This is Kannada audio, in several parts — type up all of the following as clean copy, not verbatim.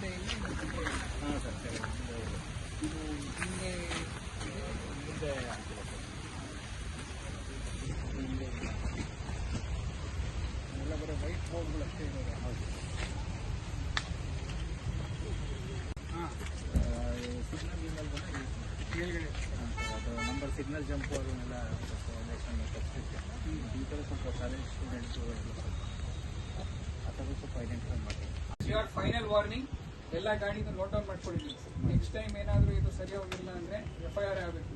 ಮುಂದೆ ಇಲ್ಲಿ ಮುಂದೆ ಹಾಂ ಸರ್ ಸರಿ ಇದು ಹಿಂದೆ ಮುಂದೆ ಆಗ್ತಿಲ್ಲ ಸರ್ ಹಿಂದೆ ಎಲ್ಲ ಬರೋ ವೈಟ್ ಬೋರ್ಡ್ಗಳು ಅಷ್ಟೇ ಇರೋದು. ಹೌದು ಹಾಂ ಸಿಗ್ನಲ್ ಗಿಗ್ನಲ್ ಬಂದರೆ ಮೇಲ್ಗಡೆ ಅದು ನಂಬರ್ ಸಿಗ್ನಲ್ ಜಂಪು ಅದನ್ನೆಲ್ಲ ಸ್ವಲ್ಪ ತಪ್ಪಿಸುತ್ತೆ ಈ ಥರ ಸ್ವಲ್ಪ ಕಾಲೇಜ್ ಸ್ಟೂಡೆಂಟ್ಸು ಎಲ್ಲ ಸ್ವಲ್ಪ ಆ ಥರ ಸ್ವಲ್ಪ ಐಡೆಂಟಿಫೈ ಮಾಡ್ತಾರೆ. ಯುವರ್ ಫೈನಲ್ ವಾರ್ನಿಂಗ್, ಎಲ್ಲ ಗಾಡಿನೂ ನೋಟ್ ಡೌನ್ ಮಾಡ್ಕೊಂಡಿದ್ದೀನಿ. ನೆಕ್ಸ್ಟ್ ಟೈಮ್ ಏನಾದರೂ ಇದು ಸರಿ ಹೋಗಿಲ್ಲ ಅಂದರೆ FIR ಆಗಬೇಕು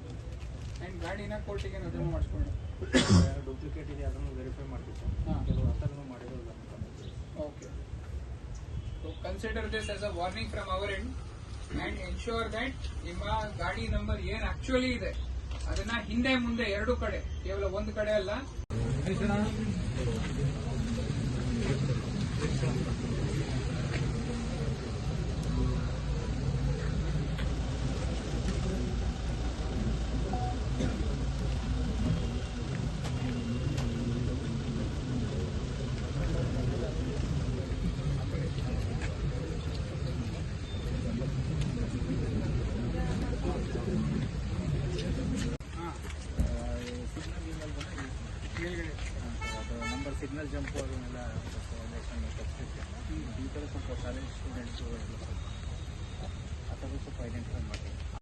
ಆ್ಯಂಡ್ ಗಾಡಿನ ಕೋರ್ಟಿಗೆ ನಾವು ಮಾಡಿಸ್ಕೊಂಡು ಯಾರು ಡೂಪ್ಲಿಕೇಟ್ ಇದೆ ಅದನ್ನು ವೆರಿಫೈ ಮಾಡ್ಬೇಕು. ಹಾಂ ಕೆಲವು ಆ ಥರನೂ ಮಾಡಿರೋಲ್ಲ. Okay. So consider this as a warning from our end and ensure that ನಿಮ್ಮ ಗಾಡಿ ನಂಬರ್ ಏನು ಆಕ್ಚುಲಿ ಇದೆ ಅದನ್ನ ಹಿಂದೆ ಮುಂದೆ ಎರಡೂ ಕಡೆ, ಕೇವಲ ಒಂದು ಕಡೆ ಅಲ್ಲ. ಸಿಗ್ನಲ್ ಗಿಗ್ನಲ್ ಬಂದರೆ ಮೇಲ್ಗಡೆ ಅದು ನಂಬರ್ ಸಿಗ್ನಲ್ ಜಂಪು ಅದನ್ನೆಲ್ಲ ಸ್ವಲ್ಪ ತಪ್ಪಿಸುತ್ತೆ ಈ ಥರ ಸ್ವಲ್ಪ ಕಾಲೇಜ್ ಸ್ಟೂಡೆಂಟ್ಸು ಎಲ್ಲ ಸ್ವಲ್ಪ ಆ ಥರ ಸ್ವಲ್ಪ ಐಡೆಂಟಿಫೈ ಮಾಡ್ತಾರೆ.